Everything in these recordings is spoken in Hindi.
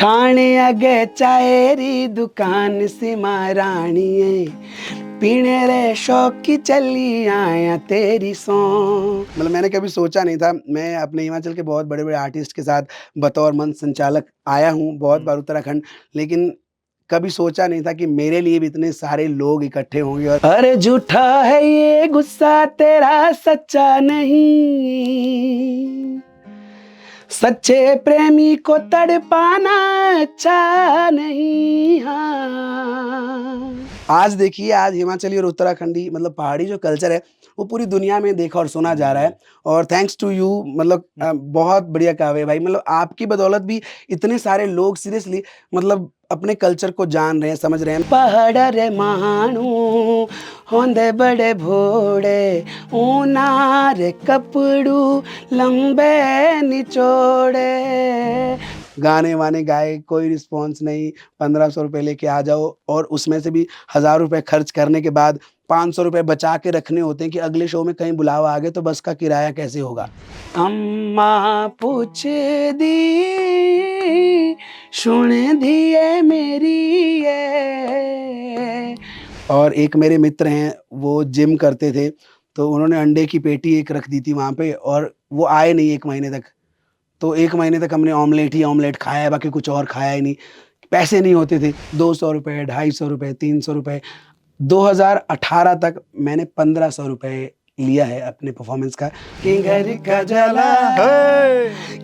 ठाणे अगे चायरी दुकान से महारानी पीने रे शौक की चली आया तेरी सॉन्ग। मतलब मैंने कभी सोचा नहीं था, मैं अपने हिमाचल के बहुत बड़े बड़े आर्टिस्ट के साथ बतौर मंच संचालक आया हूँ बहुत बार उत्तराखंड, लेकिन कभी सोचा नहीं था कि मेरे लिए भी इतने सारे लोग इकट्ठे होंगे। और अरे झूठा है ये गुस्सा तेरा सच्चा नहीं, सच्चे प्रेमी को तड़पाना अच्छा नहीं। हाँ, आज देखिए, आज हिमाचली और उत्तराखंडी मतलब पहाड़ी जो कल्चर है वो पूरी दुनिया में देखा और सुना जा रहा है। और थैंक्स टू यू, मतलब बहुत बढ़िया काव्य भाई, मतलब आपकी बदौलत भी इतने सारे लोग सीरियसली मतलब अपने कल्चर को जान रहे हैं, समझ रहे हैं। पहाड़ रे मानू होंदे बड़े भोड़े, ऊना रे कपड़ू लंबे निचोड़े। गाने वाने गाए, कोई रिस्पॉन्स नहीं, 1500 रुपये लेके आ जाओ और उसमें से भी 1000 रुपये खर्च करने के बाद 500 रुपये बचा के रखने होते हैं कि अगले शो में कहीं बुलावा आ गए तो बस का किराया कैसे होगा। अम्मा पूछ दी सुन दिए मेरी ये। और एक मेरे मित्र हैं, वो जिम करते थे, तो उन्होंने अंडे की पेटी एक रख दी थी वहाँ पे और वो आए नहीं 1 महीने तक। तो 1 महीने तक हमने ऑमलेट ही ऑमलेट खाया है, बाकी कुछ और खाया ही नहीं। पैसे नहीं होते थे, 200 रुपये, 250 रुपये, 300 रुपये। 2018 तक मैंने 1500 रुपये लिया है अपने परफॉर्मेंस का। किंगर का जला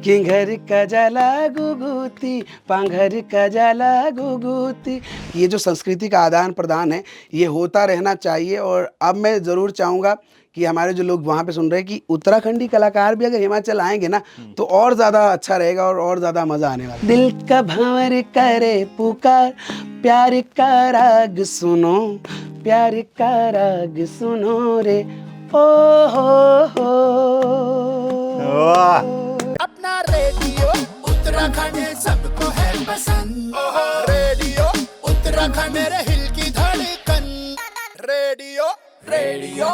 किंगर का जला गुगुती, पांघर का जला गुगुती। ये जो संस्कृति का आदान प्रदान है ये होता रहना चाहिए। और अब मैं ज़रूर चाहूँगा कि हमारे जो लोग वहाँ पे सुन रहे हैं कि उत्तराखंडी कलाकार भी अगर हिमाचल आएंगे ना तो और ज़्यादा अच्छा रहेगा और ज़्यादा मज़ा आने वाला। दिल का भंवर करे पुकार, प्यार का राग सुनो, प्यार का राग सुनो रे ओ हो। अपना रेडियो उत्तराखंड सबको है पसंद। रेडियो उत्तराखंड मेरे हिल की धड़कन। रेडियो रेडियो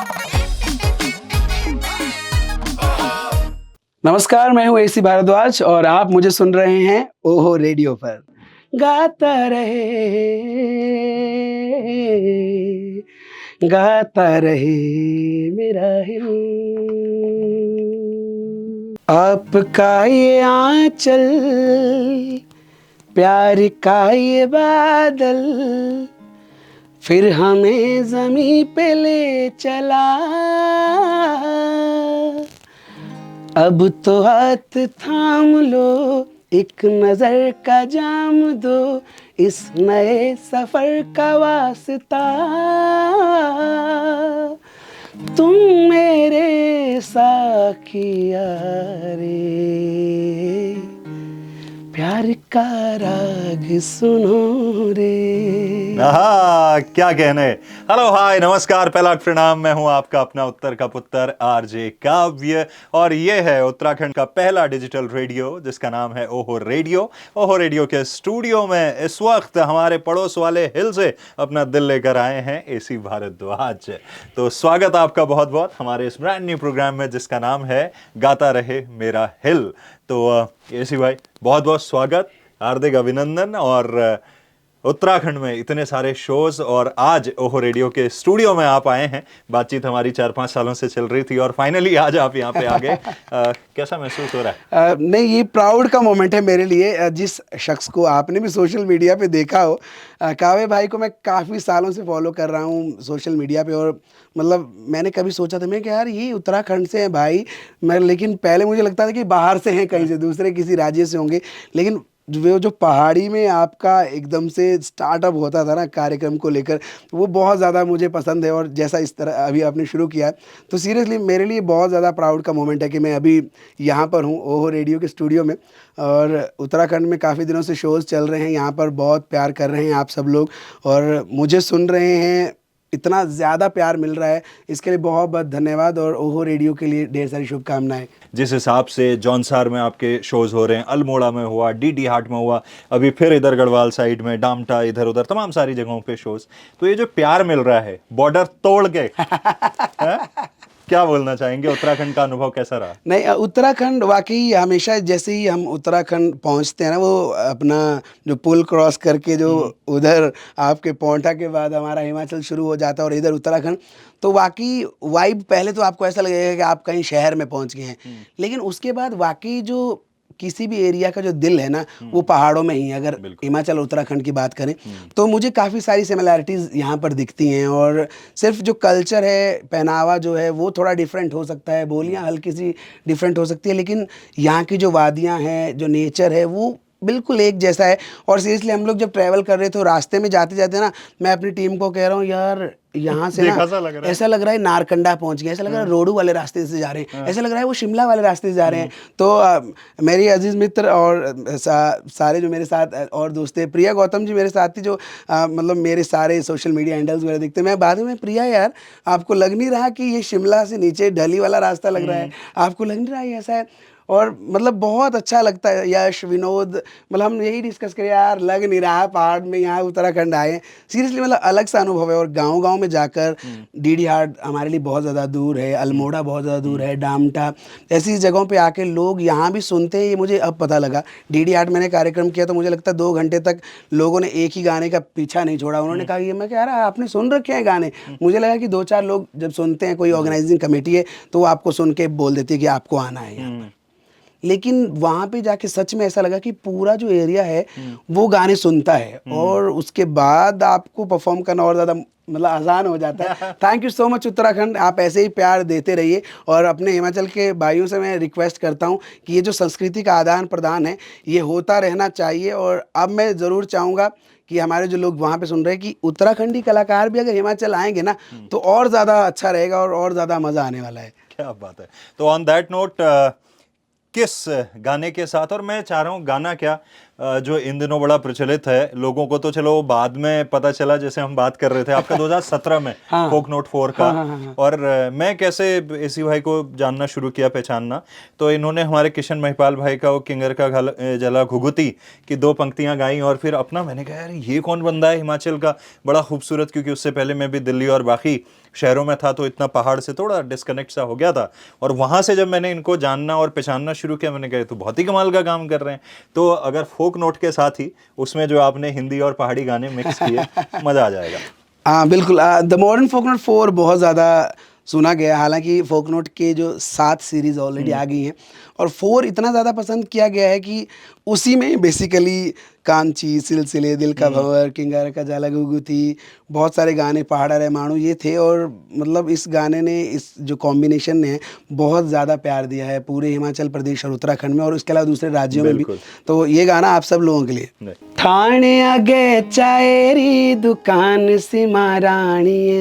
नमस्कार, मैं हूँ एसी भारद्वाज और आप मुझे सुन रहे हैं ओहो रेडियो पर। गाता रहे मेरा हिल, आपका ये आंचल, प्यार का ये बादल, फिर हमें ज़मीं पे ले चला। अब तो हाथ थाम लो, एक नजर का जाम दो, इस नए सफर का वास्ता। तुम मेरे साखिया रे, प्यार का राग सुनो रे। क्या कहने। हेलो हाय नमस्कार, पहला प्रणाम। मैं हूं आपका अपना उत्तर का पुत्र आरजे काव्य और ये है उत्तराखंड का पहला डिजिटल रेडियो जिसका नाम है ओहो रेडियो। ओहो रेडियो के स्टूडियो में इस वक्त हमारे पड़ोस वाले हिल से अपना दिल लेकर आए हैं एसी भारद्वाज। तो स्वागत आपका बहुत बहुत हमारे इस ब्रांड न्यू प्रोग्राम में जिसका नाम है गाता रहे मेरा हिल। तो एसी भाई बहुत बहुत स्वागत, हार्दिक अभिनंदन। और उत्तराखंड में इतने सारे शोज और आज ओहो रेडियो के स्टूडियो में आप आए हैं। बातचीत हमारी 4-5 सालों से चल रही थी और फाइनली आज आप यहाँ पे आ गए। कैसा महसूस हो रहा है? नहीं, ये प्राउड का मोमेंट है मेरे लिए। जिस शख्स को आपने भी सोशल मीडिया पे देखा हो, काव्य भाई को मैं काफ़ी सालों से फॉलो कर रहा हूँ सोशल मीडिया पे। और मतलब मैंने कभी सोचा था मैं कि यार ये उत्तराखंड से हैं भाई, मैं लेकिन पहले मुझे लगता था कि बाहर से हैं, कहीं से दूसरे किसी राज्य से होंगे। लेकिन वो जो पहाड़ी में आपका एकदम से स्टार्टअप होता था ना कार्यक्रम को लेकर, वो बहुत ज़्यादा मुझे पसंद है। और जैसा इस तरह अभी आपने शुरू किया है तो सीरियसली मेरे लिए बहुत ज़्यादा प्राउड का मोमेंट है कि मैं अभी यहाँ पर हूँ ओहो रेडियो के स्टूडियो में। और उत्तराखंड में काफ़ी दिनों से शोज़ चल रहे हैं, यहाँ पर बहुत प्यार कर रहे हैं आप सब लोग और मुझे सुन रहे हैं, इतना ज़्यादा प्यार मिल रहा है, इसके लिए बहुत बहुत धन्यवाद। और ओहो रेडियो के लिए ढेर सारी शुभकामनाएं। जिस हिसाब से जौनसार में आपके शोज हो रहे हैं, अल्मोड़ा में हुआ, डीडी हाट में हुआ, अभी फिर इधर गढ़वाल साइड में, डामटा, इधर उधर तमाम सारी जगहों पे शोज, तो ये जो प्यार मिल रहा है बॉर्डर तोड़ के क्या बोलना चाहेंगे, उत्तराखंड का अनुभव कैसा रहा? नहीं, उत्तराखंड वाकई हमेशा जैसे ही हम उत्तराखंड पहुंचते हैं ना, वो अपना जो पुल क्रॉस करके जो उधर आपके पोंटा के बाद हमारा हिमाचल शुरू हो जाता है और इधर उत्तराखंड, तो वाकई वाइब पहले तो आपको ऐसा लगेगा कि आप कहीं शहर में पहुंच गए हैं, लेकिन उसके बाद वाकई जो किसी भी एरिया का जो दिल है ना, वो पहाड़ों में ही है। अगर हिमाचल उत्तराखंड की बात करें तो मुझे काफ़ी सारी सिमिलैरिटीज़ यहाँ पर दिखती हैं, और सिर्फ जो कल्चर है, पहनावा जो है वो थोड़ा डिफरेंट हो सकता है, बोलियाँ हल्की सी डिफरेंट हो सकती है, लेकिन यहाँ की जो वादियाँ हैं, जो नेचर है, वो बिल्कुल एक जैसा है। और सीरियसली हम लोग जब ट्रैवल कर रहे थे, रास्ते में जाते जाते ना, मैं अपनी टीम को कह रहा हूँ, यार यहाँ से ना ऐसा लग रहा है नारकंडा पहुंच गया, ऐसा लग रहा है रोडू वाले रास्ते से जा रहे हैं, ऐसा लग रहा है वो शिमला वाले रास्ते से जा रहे हैं। तो मेरी अजीज मित्र और सारे जो मेरे साथ और दोस्त थे, प्रिया गौतम जी मेरे साथ थी, जो मतलब मेरे सारे सोशल मीडिया हैंडल्स वगैरह देखते, मैं बाद में, प्रिया यार आपको लग नहीं रहा कि ये शिमला से नीचे ढली वाला रास्ता लग रहा है, आपको लग नहीं रहा है ऐसा है? और मतलब बहुत अच्छा लगता है। यश, विनोद, मतलब हम यही डिस्कस करें, यार लग नहीं रहा पहाड़ में यहाँ उत्तराखंड आए हैं। सीरियसली मतलब अलग सा अनुभव है। और गांव-गांव में जाकर, डीडी हाट हमारे लिए बहुत ज़्यादा दूर है, अल्मोड़ा बहुत ज़्यादा दूर है, डामटा, ऐसी जगहों पे आके लोग यहाँ भी सुनते हैं, ये मुझे अब पता लगा। डीडी हाट मैंने कार्यक्रम किया तो मुझे लगता है 2 घंटे तक लोगों ने एक ही गाने का पीछा नहीं छोड़ा। उन्होंने कहा, ये मैं कह रहा आपने सुन रखे हैं गाने? मुझे लगा कि 2-4 लोग जब सुनते हैं, कोई ऑर्गेनाइजिंग कमेटी है तो वो आपको सुन के बोल देती है कि आपको आना है यहाँ पर। लेकिन वहाँ पे जाके सच में ऐसा लगा कि पूरा जो एरिया है वो गाने सुनता है, और उसके बाद आपको परफॉर्म करना और ज़्यादा मतलब आसान हो जाता है। Thank you so much Uttarakhand, आप ऐसे ही प्यार देते रहिए। और अपने हिमाचल के भाइयों से मैं रिक्वेस्ट करता हूँ कि ये जो संस्कृति का आदान प्रदान है, ये होता रहना चाहिए। और अब मैं ज़रूर चाहूँगा कि हमारे जो लोग वहाँ पे सुन रहे हैं, कि उत्तराखंडी कलाकार भी अगर हिमाचल आएंगे ना, तो और ज़्यादा अच्छा रहेगा और ज़्यादा मज़ा आने वाला है। क्या बात है। तो ऑन दैट नोट, किस गाने के साथ, और मैं चाह रहा हूँ गाना क्या जो इन दिनों बड़ा प्रचलित है, लोगों को तो चलो बाद में पता चला, जैसे हम बात कर रहे थे आपका 2017 में हाँ, फोक नोट 4 का, हाँ। और मैं कैसे एसी भाई को जानना शुरू किया, पहचानना, तो इन्होंने हमारे किशन महिपाल भाई का वो किंगर का जला घुघुती की 2 पंक्तियां गाई, और फिर अपना मैंने कहा यार ये कौन बंदा है हिमाचल का, बड़ा खूबसूरत, क्योंकि उससे पहले मैं भी दिल्ली और बाकी शहरों में था, तो इतना पहाड़ से थोड़ा डिस्कनेक्ट सा हो गया था। और वहाँ से जब मैंने इनको जानना और पहचानना शुरू किया, मैंने कहा तो बहुत ही कमाल का काम कर रहे हैं। तो अगर फोक नोट के साथ ही उसमें जो आपने हिंदी और पहाड़ी गाने मिक्स किए, मज़ा आ जाएगा। हाँ बिल्कुल। द मॉडर्न फोक नोट 4 बहुत ज़्यादा सुना गया, हालांकि फोक नोट के जो 7 सीरीज़ ऑलरेडी आ गई हैं, और 4 इतना ज़्यादा पसंद किया गया है कि उसी में बेसिकली कांची, सिलसिले, दिल का भंवर, किंगर का जाला घुघुती, बहुत सारे गाने, पहाड़ा रे माणू, ये थे। और मतलब इस गाने ने, इस जो कॉम्बिनेशन ने बहुत ज़्यादा प्यार दिया है पूरे हिमाचल प्रदेश और उत्तराखंड में, और उसके अलावा दूसरे राज्यों में भी। तो ये गाना आप सब लोगों के लिए। ठाणे आगे चायरी दुकान सी महाराणिये,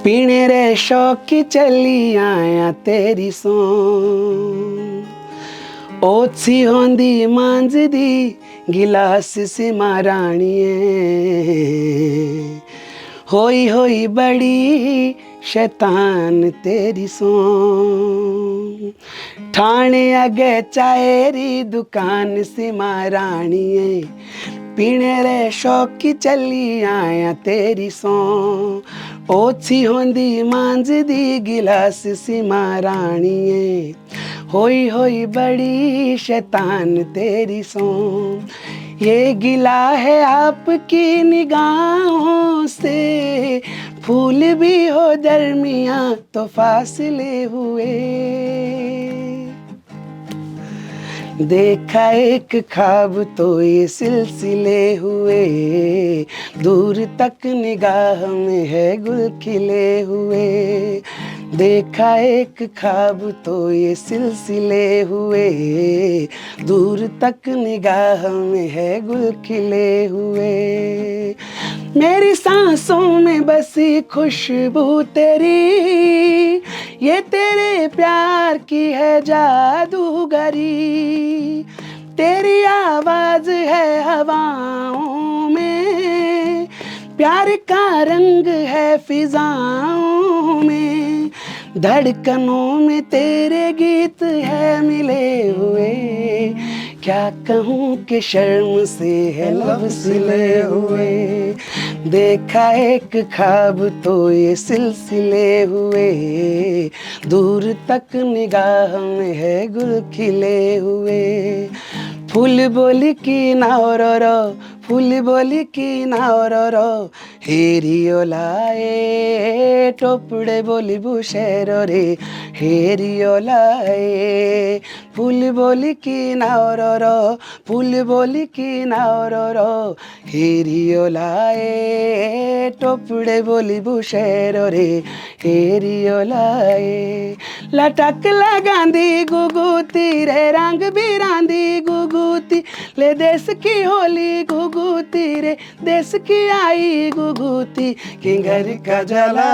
पीने रे शौकी चली आया तेरी सो, ओछी होंदी मांजदी गिलास सी महाराणिये, होई होई बड़ी शैतान तेरी सो, ठाणे आगे चायरी दुकान सी महाराणिये, पीने रे शौकी चली आया तेरी सो, ओछी होंदी मांजदी गिलास सी महाराणिये, होई होई बड़ी शैतान तेरी सो, ये गिला है आपकी निगाहों से, फूल भी हो दरमियाँ तो फासले हुए, देखा एक ख्वाब तो ये सिलसिले हुए, दूर तक निगाह में है गुल खिले हुए, देखा एक ख्वाब तो ये सिलसिले हुए, दूर तक निगाह में है गुल खिले हुए, मेरी सांसों में बसी खुशबू तेरी, ये तेरे प्यार की है जादूगरी, तेरी आवाज है हवाओं में, प्यार का रंग है फिजाओं में, धड़कनों में तेरे गीत है मिले हुए, क्या कहूँ कि शर्म से है लब सिले हुए, देखा एक ख्वाब तो ये सिलसिले हुए, दूर तक निगाह में है गुल खिले हुए। फूल बोली की नाव रो रो, फूल बोली की नाव रो रो, हेरियो लाए टोपड़े बोली बुशेरो रे, हेरियो लाए। फूल बोली की नाव रो रो, फूल बोली की नाव रो रो, हेरियो लाए टोपड़े बोली बुशेरो रे, हेरियो लाए। लटक लगांदी गुगुती रे, रंग बिरांदी गुगुती, ले देश की होली गुगुती रे, देश की आई गुगुती, किंगर का जला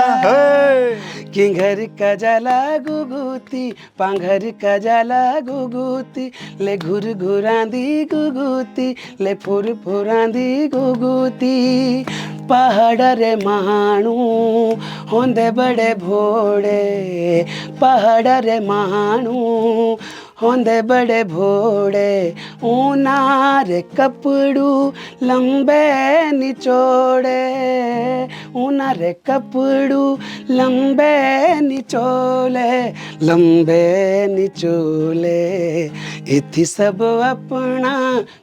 किंगर का जला गुगुती, पांघर का जला गुगुती, ले घुर घुरांदी गुगुती, ले फुर फुरांदी गुगुती। पहाड़ रे माणू होंदे बड़े भोड़े, पहाड़ रे माणू होंदे बड़े भोड़े, ऊना रे कपड़ू लंबे निचोड़े, ऊना रे कपड़ू लंबे निचोले, लंबे निचोले। इथी सब अपना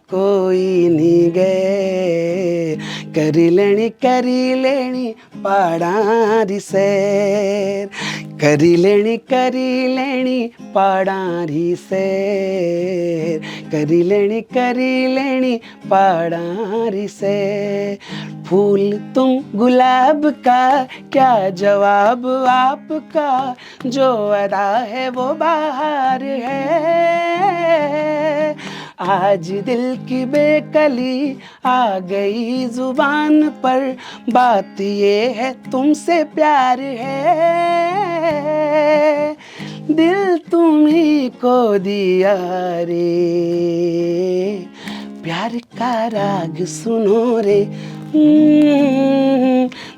कोई नहीं गए, करी लेनी पहाड़ां सैर, करी लेनी पहाड़ां सैर, करी लेनी पहाड़ां सैर। फूल तुम गुलाब का क्या जवाब आपका, जो अदा है वो बाहर है। आज दिल की बेकली आ गई जुबान पर, बात ये है तुमसे प्यार है, दिल तुम्ही को दिया रे, प्यार का राग सुनो रे।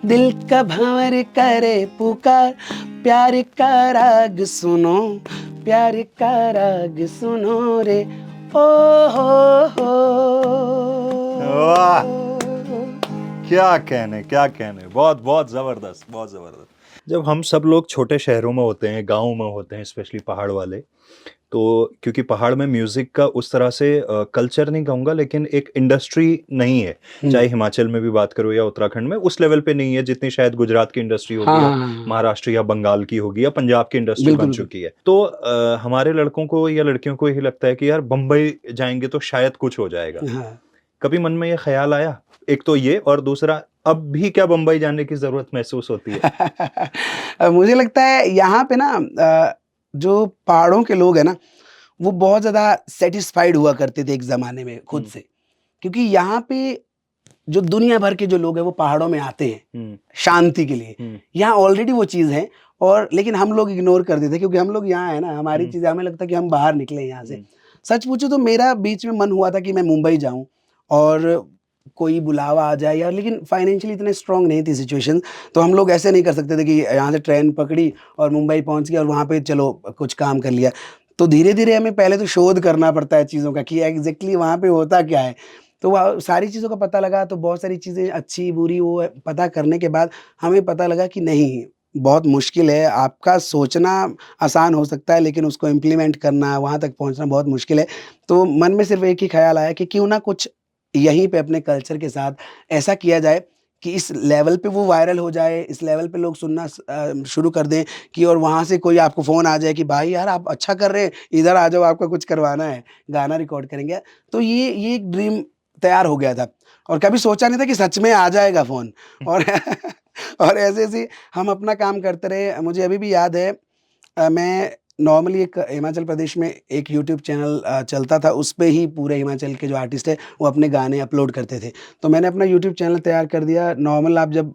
दिल का भंवर करे पुकार, प्यार का राग सुनो, प्यार का राग सुनो रे, ओ हो। वाह, क्या कहने, क्या कहने, बहुत बहुत जबरदस्त, बहुत जबरदस्त। जब हम सब लोग छोटे शहरों में होते हैं, गाँव में होते हैं, स्पेशली पहाड़ वाले, तो क्योंकि पहाड़ में म्यूजिक का उस तरह से कल्चर नहीं कहूँगा, लेकिन एक इंडस्ट्री नहीं है, चाहे हिमाचल में भी बात करो या उत्तराखंड में, उस लेवल पे नहीं है जितनी शायद गुजरात की इंडस्ट्री होगी, या महाराष्ट्र या बंगाल की होगी, या पंजाब की इंडस्ट्री बन चुकी है। तो हमारे लड़कों को या लड़कियों को यही लगता है कि यार बम्बई जाएंगे तो शायद कुछ हो जाएगा। कभी मन में ये ख्याल आया? एक तो ये, और दूसरा अब भी क्या बम्बई जाने की जरूरत महसूस होती है? मुझे लगता है यहाँ पे ना जो पहाड़ों के लोग हैं ना, वो बहुत ज़्यादा सेटिस्फाइड हुआ करते थे एक ज़माने में खुद से, क्योंकि यहाँ पे जो दुनिया भर के जो लोग हैं वो पहाड़ों में आते हैं शांति के लिए। यहाँ ऑलरेडी वो चीज़ है, और लेकिन हम लोग इग्नोर कर देते क्योंकि हम लोग यहाँ है ना, हमारी चीज़ें, हमें लगता है कि हम बाहर निकले यहाँ से। सच पूछो तो मेरा बीच में मन हुआ था कि मैं मुंबई जाऊँ और कोई बुलावा आ जाए यार, लेकिन फाइनेंशियली इतने स्ट्रांग नहीं थी सिचुएशन, तो हम लोग ऐसे नहीं कर सकते थे कि यहाँ से ट्रेन पकड़ी और मुंबई पहुँच गया और वहाँ पे चलो कुछ काम कर लिया। तो धीरे धीरे हमें पहले तो शोध करना पड़ता है चीज़ों का कि एग्जैक्टली वहाँ पे होता क्या है। तो वह सारी चीज़ों का पता लगा, तो बहुत सारी चीज़ें अच्छी बुरी वो पता करने के बाद हमें पता लगा कि नहीं, बहुत मुश्किल है। आपका सोचना आसान हो सकता है, लेकिन उसको इम्प्लीमेंट करना, वहाँ तक पहुँचना बहुत मुश्किल है। तो मन में सिर्फ एक ही ख्याल आया कि क्यों ना कुछ यहीं पे अपने कल्चर के साथ ऐसा किया जाए कि इस लेवल पे वो वायरल हो जाए, इस लेवल पे लोग सुनना शुरू कर दें कि, और वहाँ से कोई आपको फ़ोन आ जाए कि भाई यार आप अच्छा कर रहे हैं, इधर आ जाओ, आपका कुछ करवाना है, गाना रिकॉर्ड करेंगे। तो ये एक ड्रीम तैयार हो गया था, और कभी सोचा नहीं था कि सच में आ जाएगा फ़ोन। और और ऐसे हम अपना काम करते रहे। मुझे अभी भी याद है, मैं नॉर्मली एक हिमाचल प्रदेश में एक यूट्यूब चैनल चलता था, उस पे ही पूरे हिमाचल के जो आर्टिस्ट हैं वो अपने गाने अपलोड करते थे। तो मैंने अपना यूट्यूब चैनल तैयार कर दिया। नॉर्मल आप जब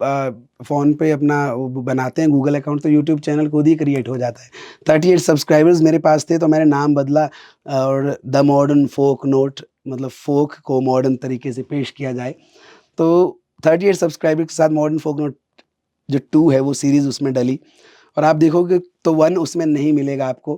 फ़ोन पे अपना वो बनाते हैं गूगल अकाउंट, तो यूट्यूब चैनल खुद ही क्रिएट हो जाता है। 38 सब्सक्राइबर्स मेरे पास थे, तो मैंने नाम बदला और द मॉडर्न फोक नोट, मतलब फोक को मॉडर्न तरीके से पेश किया जाए। तो 38 सब्सक्राइबर के साथ मॉडर्न फोक नोट जो 2 है वो सीरीज़ उसमें डली, और आप देखोगे तो 1 उसमें नहीं मिलेगा आपको।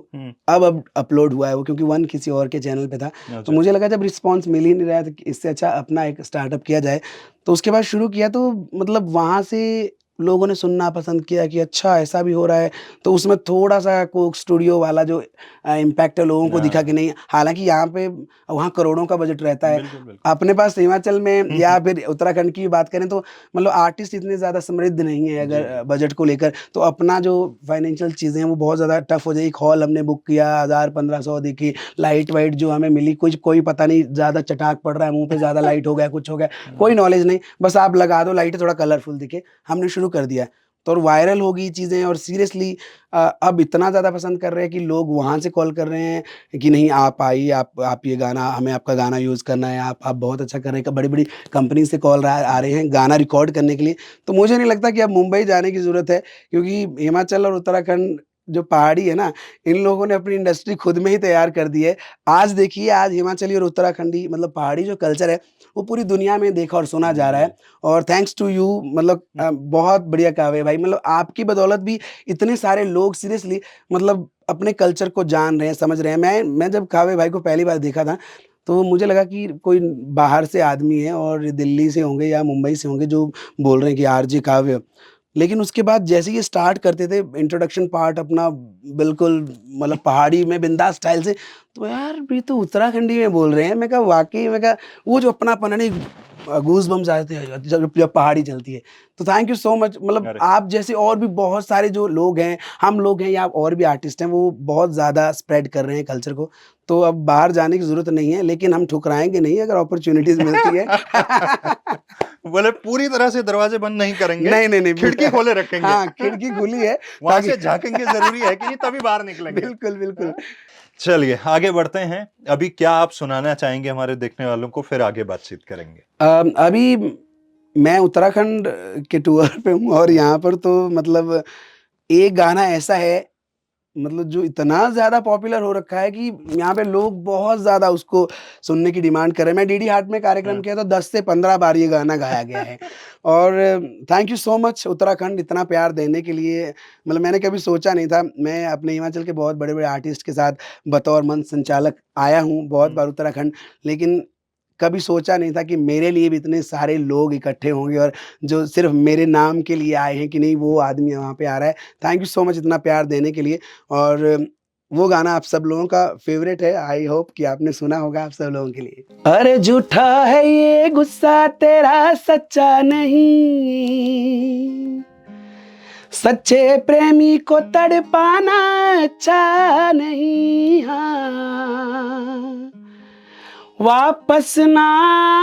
अब अपलोड हुआ है वो, क्योंकि 1 किसी और के चैनल पे था। तो अच्छा। मुझे लगा जब रिस्पॉन्स मिल ही नहीं रहा है तो इससे अच्छा अपना एक स्टार्टअप किया जाए। तो उसके बाद शुरू किया, तो मतलब वहाँ से लोगों ने सुनना पसंद किया कि अच्छा ऐसा भी हो रहा है। तो उसमें थोड़ा-सा कोक स्टूडियो वाला जो इम्पैक्ट है लोगों को दिखा हाँ। कि नहीं, हालाँकि यहाँ पे वहाँ करोड़ों का बजट रहता है। बिल्कुल, बिल्कुल। अपने पास हिमाचल में या फिर उत्तराखंड की बात करें तो मतलब आर्टिस्ट इतने ज़्यादा समृद्ध नहीं है जी, अगर बजट को लेकर। तो अपना जो फाइनेंशियल चीज़ें हैं वो बहुत ज़्यादा टफ हो जाएगी। एक हॉल हमने बुक किया, 1000-1500 देखी, लाइट-वाइट जो हमें मिली, कुछ कोई पता नहीं ज़्यादा चटाक पड़ रहा है, मुँह पे ज़्यादा लाइट हो गया, कुछ हो गया, कोई नॉलेज नहीं। बस आप लगा दो लाइट थोड़ा कलरफुल दिखे। हमने शुरू कर दिया, तो और वायरल हो गई चीज़ें, और सीरियसली अब इतना ज़्यादा पसंद कर रहे हैं कि लोग वहाँ से कॉल कर रहे हैं कि नहीं आप आइए, आप ये गाना, हमें आपका गाना यूज़ करना है, आप बहुत अच्छा कर रहे हैं। बड़ी-बड़ी कंपनी से कॉल आ रहे हैं गाना रिकॉर्ड करने के लिए। तो मुझे नहीं लगता कि अब मुंबई जाने की ज़रूरत है, क्योंकि हिमाचल और उत्तराखंड जो पहाड़ी है ना, इन लोगों ने अपनी इंडस्ट्री खुद में ही तैयार कर दी है। आज देखिए, आज हिमाचली और उत्तराखंडी मतलब पहाड़ी जो कल्चर है, वो पूरी दुनिया में देखा और सुना जा रहा है। और थैंक्स टू यू, मतलब बहुत बढ़िया काव्य भाई, मतलब आपकी बदौलत भी इतने सारे लोग सीरियसली मतलब अपने कल्चर को जान रहे हैं, समझ रहे हैं। मैं जब काव्य भाई को पहली बार देखा था, तो मुझे लगा कि कोई बाहर से आदमी है और दिल्ली से होंगे या मुंबई से होंगे जो बोल रहे हैं कि आरजे काव्य। लेकिन उसके बाद जैसे ही ये स्टार्ट करते थे इंट्रोडक्शन पार्ट अपना, बिल्कुल मतलब पहाड़ी में बिंदास स्टाइल से, तो यार ये तो उत्तराखंडी में बोल रहे हैं। मैं कहा वाक़ई, मैं कहा वो जो अपनापन है ना, गूज़बम्प्स आते हैं जब पहाड़ी चलती है। तो थैंक यू सो मच, मतलब अरे! आप जैसे और भी बहुत सारे जो लोग हैं, हम लोग हैं या और भी आर्टिस्ट हैं, वो बहुत ज़्यादा स्प्रेड कर रहे हैं कल्चर को। तो अब बाहर जाने की ज़रूरत नहीं है, लेकिन हम ठुकराएँगे नहीं अगर अपॉर्च्युनिटीज़ मिलती है। बोले पूरी तरह से दरवाजे बंद नहीं करेंगे, नहीं, खिड़की खोले रखेंगे। हाँ, खिड़की खुली है वहाँ ताकि से झाँकेंगे ज़रूरी है कि नहीं, तभी बाहर निकलेंगे। बिल्कुल, बिल्कुल। चलिए आगे बढ़ते हैं। अभी क्या आप सुनाना चाहेंगे हमारे देखने वालों को, फिर आगे बातचीत करेंगे? अभी मैं उत्तराखंड के टूर पे हूँ, और यहाँ पर तो मतलब एक गाना ऐसा है, मतलब जो इतना ज़्यादा पॉपुलर हो रखा है कि यहाँ पे लोग बहुत ज़्यादा उसको सुनने की डिमांड कर रहे हैं। मैं डीडी हार्ट में कार्यक्रम हाँ। किया था, 10 से 15 बार ये गाना गाया गया है। और thank you so much Uttarakhand इतना प्यार देने के लिए। मतलब मैंने कभी सोचा नहीं था, मैं अपने हिमाचल के बहुत बड़े-बड़े आर्टिस्ट के साथ बतौर मंच संचालक आया हूँ बहुत बार उत्तराखंड, लेकिन कभी सोचा नहीं था कि मेरे लिए भी इतने सारे लोग इकट्ठे होंगे, और जो सिर्फ़ मेरे नाम के लिए आए हैं कि नहीं वो आदमी वहाँ पे आ रहा है। थैंक यू सो मच इतना प्यार देने के लिए। और वो गाना आप सब लोगों का फ़ेवरेट है, आई होप कि आपने सुना होगा आप सब लोगों के लिए। अरे झूठा है ये गुस्सा तेरा सच्चा नहीं, सच्चे प्रेमी को तड़पाना अच्छा नहीं। हाँ, वापस ना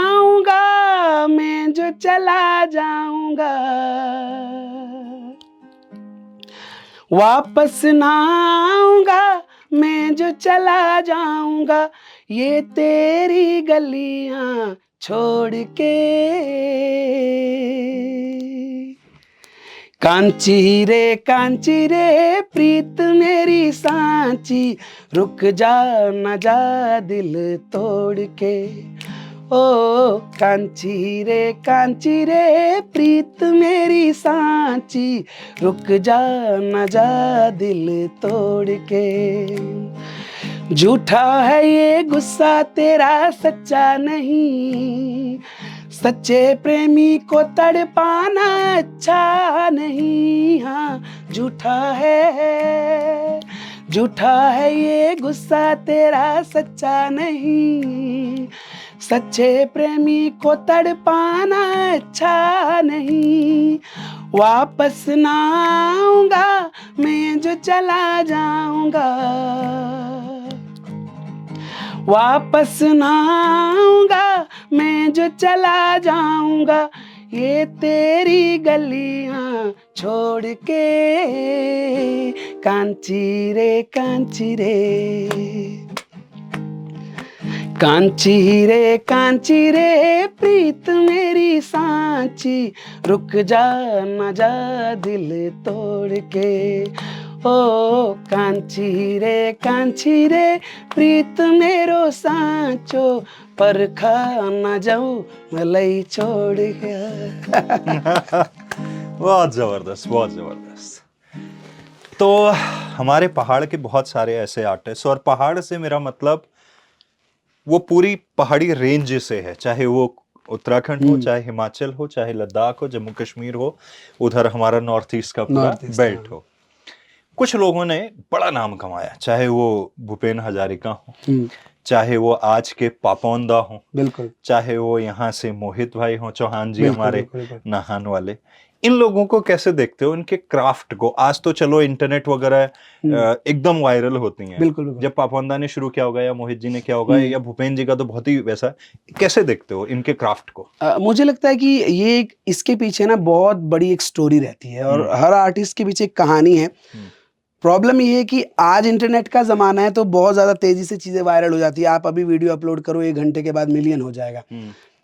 आऊँगा मैं जो चला जाऊँगा, वापस ना आऊँगा मैं जो चला जाऊँगा, ये तेरी गलियाँ छोड़ के। कांची रे प्रीत मेरी सांची, रुक जा न जा दिल तोड़ के। ओ कांची रे प्रीत मेरी सांची, रुक जा न जा दिल तोड़ के। झूठा है ये गुस्सा तेरा सच्चा नहीं, सच्चे प्रेमी को तड़पाना अच्छा नहीं। हाँ, झूठा है ये गुस्सा तेरा सच्चा नहीं, सच्चे प्रेमी को तड़पाना अच्छा नहीं। वापस ना आऊँगा मैं जो चला जाऊँगा, वापस ना आऊँगा मैं जो चला जाऊँगा, ये तेरी गलियाँ छोड़ के। कांची रे कांची रे प्रीत मेरी सांची, रुक जा न जा दिल तोड़ के। ओ कांची रे प्रीत मेरो सांचो, पर खा न जाऊँ मलाई छोड़ गया। बहुत जबरदस्त, बहुत जबरदस्त। तो हमारे पहाड़ के बहुत सारे ऐसे आर्टिस्ट, और पहाड़ से मेरा मतलब वो पूरी पहाड़ी रेंज से है, चाहे वो उत्तराखंड हो, चाहे हिमाचल हो, चाहे लद्दाख हो, जम्मू कश्मीर हो, उधर हमारा नॉर्थ ईस्ट का पूरा नॉर्थ ईस्ट, बेल्ट हो। कुछ लोगों ने बड़ा नाम कमाया, चाहे वो भूपेन हजारिका हो, चाहे वो आज के पापौंदा हो, बिल्कुल चाहे वो यहाँ से मोहित भाई हो, चौहान जी बिल्कुल हमारे बिल्कुल बिल्कुल। नाहन वाले। इन लोगों को कैसे देखते हो, इनके क्राफ्ट को? आज तो चलो इंटरनेट वगैरह एकदम वायरल होती हैं, बिल्कुल बिल्कुल। जब पापौंदा ने शुरू किया होगा या मोहित जी ने किया होगा या भूपेन जी का तो बहुत ही वैसा, कैसे देखते हो इनके क्राफ्ट को? मुझे लगता है कि ये इसके पीछे ना बहुत बड़ी एक स्टोरी रहती है, और हर आर्टिस्ट के पीछे एक कहानी है। प्रॉब्लम ये है कि आज इंटरनेट का ज़माना है, तो बहुत ज़्यादा तेज़ी से चीज़ें वायरल हो जाती है। आप अभी वीडियो अपलोड करो, 1 घंटे के बाद मिलियन हो जाएगा।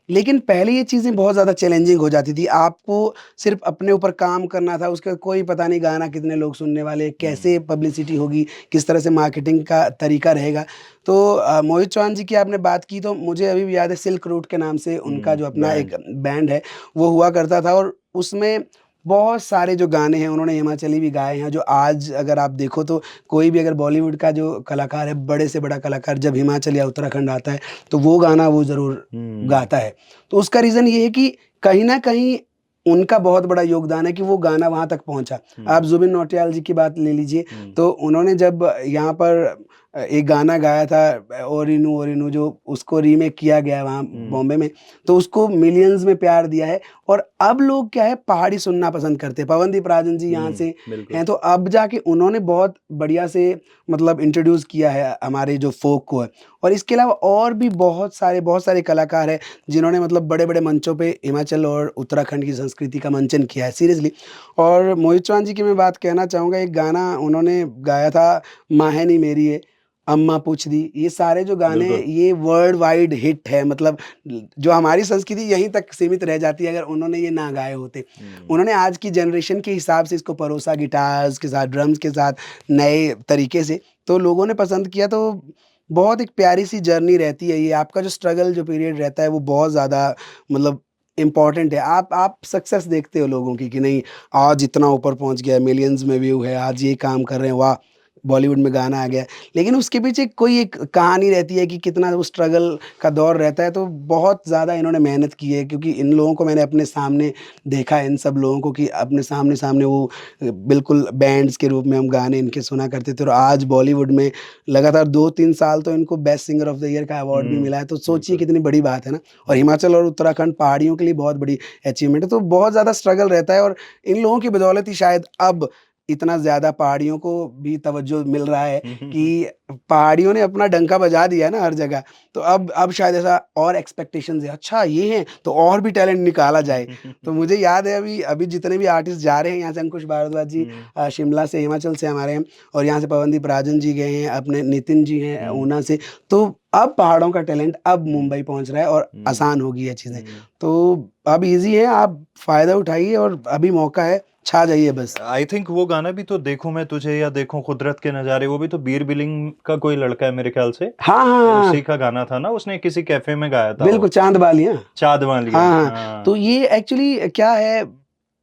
लेकिन पहले ये चीज़ें बहुत ज़्यादा चैलेंजिंग हो जाती थी। आपको सिर्फ़ अपने ऊपर काम करना था, उसका कोई पता नहीं गाना कितने लोग सुनने वाले, कैसे पब्लिसिटी होगी, किस तरह से मार्केटिंग का तरीका रहेगा। तो मोहित चौहान जी की आपने बात की, तो मुझे अभी भी याद है, सिल्क रूट के नाम से उनका जो अपना एक बैंड है, वो हुआ करता था, और उसमें बहुत सारे जो गाने हैं उन्होंने हिमाचली भी गाए हैं, जो आज अगर आप देखो तो कोई भी अगर बॉलीवुड का जो कलाकार है, बड़े से बड़ा कलाकार, जब हिमाचल या उत्तराखंड आता है तो वो गाना वो ज़रूर गाता है। तो उसका रीज़न ये है कि कहीं न कहीं उनका बहुत बड़ा योगदान है कि वो गाना वहाँ तक पहुँचा। आप जुबिन नौटियाल जी की बात ले लीजिए, तो उन्होंने जब यहाँ पर एक गाना गाया था, ओरिनु ओरिनु, जो उसको रीमेक किया गया है वहाँ बॉम्बे में, तो उसको मिलियंस में प्यार दिया है। और अब लोग क्या है, पहाड़ी सुनना पसंद करते हैं। पवनदीप राजन जी यहाँ से हैं, तो अब जाके उन्होंने बहुत बढ़िया से मतलब इंट्रोड्यूस किया है हमारे जो फ़ोक को है। और इसके अलावा और भी बहुत सारे कलाकार हैं जिन्होंने मतलब बड़े-बड़े मंचों पे हिमाचल और उत्तराखंड की संस्कृति का मंचन किया है, सीरियसली। और मोहित चौहान जी की मैं बात कहना चाहूँगा, एक गाना उन्होंने गाया था, माँ है नी मेरी है, अम्मा पूछ दी, ये सारे जो गाने, ये वर्ल्ड वाइड हिट है। मतलब जो हमारी संस्कृति यहीं तक सीमित रह जाती है अगर उन्होंने ये ना गाए होते। उन्होंने आज की जनरेशन के हिसाब से इसको परोसा, गिटार्स के साथ, ड्रम्स के साथ, नए तरीके से, तो लोगों ने पसंद किया। तो बहुत एक प्यारी सी जर्नी रहती है ये। आपका जो स्ट्रगल जो पीरियड रहता है वो बहुत ज़्यादा मतलब इम्पॉर्टेंट है। आप सक्सेस देखते हो लोगों की कि नहीं, आज इतना ऊपर पहुंच गया, मिलियंस में व्यू है, आज ये काम कर रहे हैं, वाह, बॉलीवुड में गाना आ गया। लेकिन उसके पीछे कोई एक कहानी रहती है कि कितना वो स्ट्रगल का दौर रहता है। तो बहुत ज़्यादा इन्होंने मेहनत की है, क्योंकि इन लोगों को मैंने अपने सामने देखा है, इन सब लोगों को, कि अपने सामने वो बिल्कुल बैंड्स के रूप में हम गाने इनके सुना करते थे, और आज बॉलीवुड में लगातार 2-3 साल तो इनको best singer of the year का अवार्ड भी मिला है। तो सोचिए कितनी बड़ी बात है ना। और हिमाचल और उत्तराखंड पहाड़ियों के लिए बहुत बड़ी अचीवमेंट है। तो बहुत ज़्यादा स्ट्रगल रहता है, और इन लोगों की बदौलत ही शायद अब इतना ज़्यादा पहाड़ियों को भी तवज्जो मिल रहा है कि पहाड़ियों ने अपना डंका बजा दिया है ना हर जगह। तो अब शायद ऐसा और एक्सपेक्टेशंस है, अच्छा ये हैं तो और भी टैलेंट निकाला जाए। तो मुझे याद है अभी जितने भी आर्टिस्ट जा रहे हैं यहाँ से, अंकुश भारद्वाज जी शिमला से, हिमाचल से हमारे हैं, और यहाँ से पवनदीप राजन जी गए हैं, अपने नितिन जी हैं ऊना से। तो अब पहाड़ों का टैलेंट अब मुंबई पहुँच रहा है, और आसान हो गई है चीज़ें। तो अब ईज़ी है, आप फ़ायदा उठाइए, और अभी मौका है, छा जाइए बस। आई थिंक वो गाना भी तो, देखूं मैं तुझे या देखूं कुदरत के नजारे, वो भी तो बीर बिलिंग का कोई लड़का है मेरे ख्याल से, हाँ, उसी का गाना था ना, उसने किसी कैफे में गाया था। बिल्कुल, चाँद बालियाँ। चाँद वालिया। हाँ। तो ये एक्चुअली क्या है,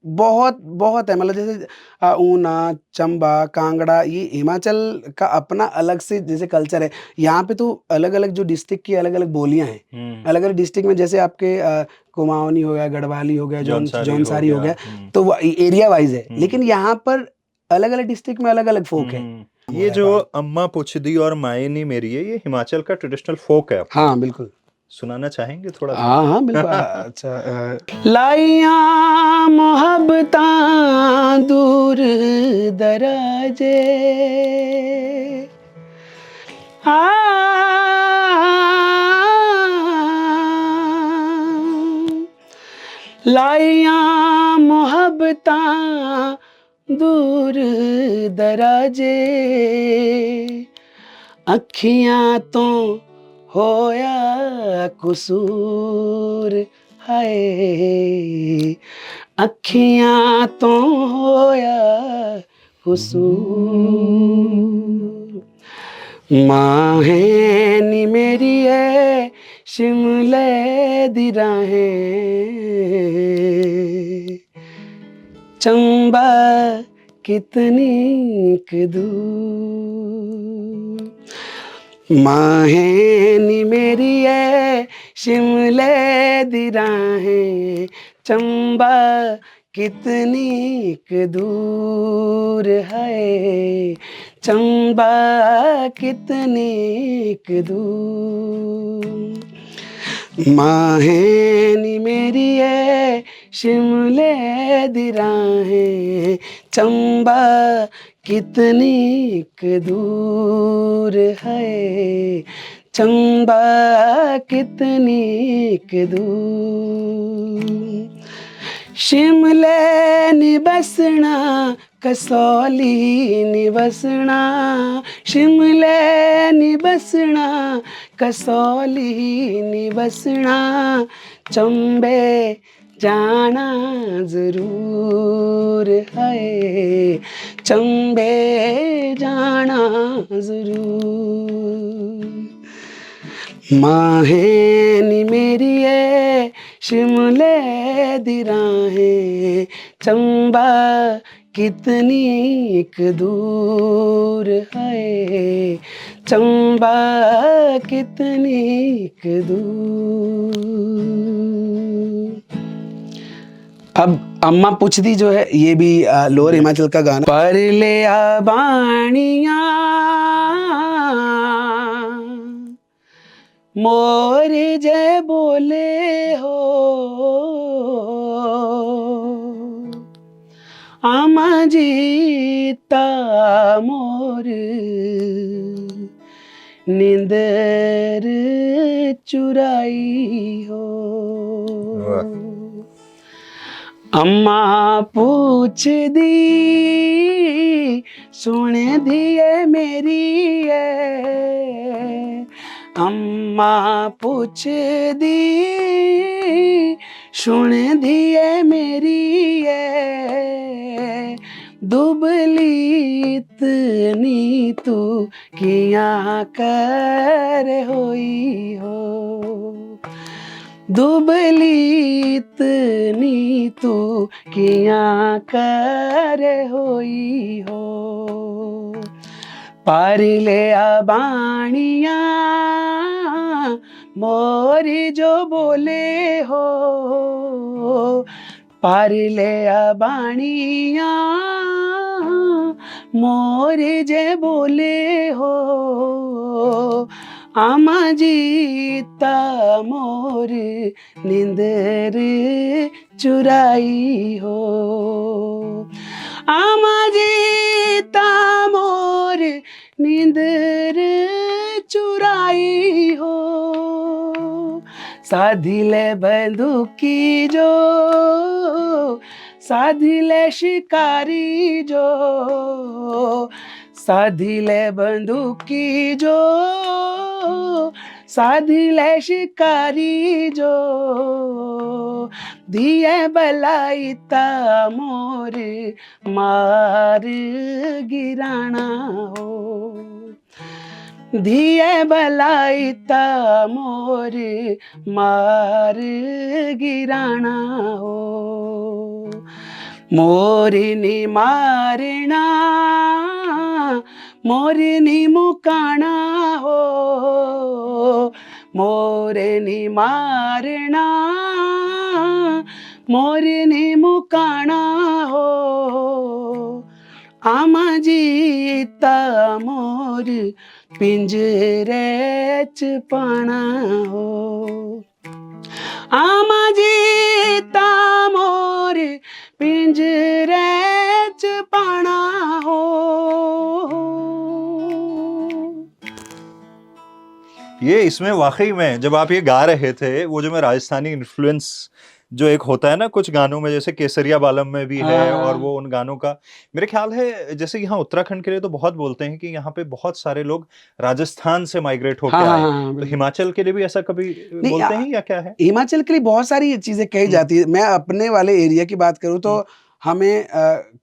बहुत है, मतलब जैसे ऊना, चंबा, कांगड़ा, ये हिमाचल का अपना अलग से जैसे कल्चर है। यहाँ पे तो अलग-अलग जो डिस्ट्रिक्ट की अलग-अलग बोलियाँ हैं। अलग-अलग डिस्ट्रिक्ट में जैसे आपके कुमाऊनी हो गया, गढ़वाली हो गया, जौनसारी हो गया, तो वो एरिया वाइज़ है। लेकिन यहाँ पर अलग-अलग डिस्ट्रिक्ट में अलग-अलग फ़ोक है। ये जो अम्मा पुछदी और माए नी मेरी है, ये हिमाचल का ट्रेडिशनल फोक है। हाँ, बिल्कुल। सुनाना चाहेंगे थोड़ा सा? हाँ, बिल्कुल। अच्छा, लाइयां मोहब्बतां दूर दराजे, लाइयां मोहब्बतां दूर दराजे, अखियां तो होया कसूर, हाय अखियां तो होया कसूर, मां है नी मेरी है शिमले दी राहें, चंबा कितनी दूर माहें नी मेरी है शिमले दी राहें चंबा कितनी दूर है चंबा कितनी दूर माहें नी मेरी है शिमले दी राहें चंबा कितनी दूर है चंबा कितनी दूर शिमले निबसना कसौली निबसना शिमले निबसना कसौली निबसना चंबे जाना ज़रूर है चंबे जाना ज़रूर माहें नी मेरी है शिमले दी राहें चंबा कितनी दूर है चंबा कितनी दूर। अब अम्मा पूछती जो है ये भी लोअर हिमाचल का गाना पर ले आ बाणिया मोर जय बोले हो आमा जीता मोर नींदर चुराई हो अम्मा पूछ दी सुन दिए मेरी है अम्मा पूछ दी सुन दिए मेरी है दुबली इतनी तू किया कर होई हो दुबली इतनी तू किया कर होई हो पार ले आ बाणिया मोरी जो बोले हो पार ले आ बाणिया मोरे जे बोले हो आमा जीता मोर नींदर चुराई हो आमा जीता मोर नींदर चुराई हो साधिले बंदूकी जो साधिले शिकारी जो साधिले बंदूकी जो साधिले शिकारी जो दिए बलाइता मोर मार गिराना हो दिए बलाइता मोर मार गिराना हो मोरनी मारना मोरनी मुकाना हो मोरनी मारना मोरनी मुकाना हो आमा जीता मोर पिंजरे च पाना हो आमा जीता मोर पिंजरे च पाना हो। ये इसमें वाकई में जब आप ये गा रहे थे वो जो मैं राजस्थानी इन्फ्लुएंस जो एक होता है ना कुछ गानों में जैसे केसरिया बालम में भी है और वो उन गानों का मेरे ख्याल है जैसे यहाँ उत्तराखंड के लिए तो बहुत बोलते हैं कि यहाँ पे बहुत सारे लोग राजस्थान से माइग्रेट होकर आए तो हिमाचल के लिए भी ऐसा कभी बोलते हैं या क्या है? हिमाचल के लिए बहुत सारी चीजें कही जाती है। मैं अपने वाले एरिया की बात करूँ तो हमें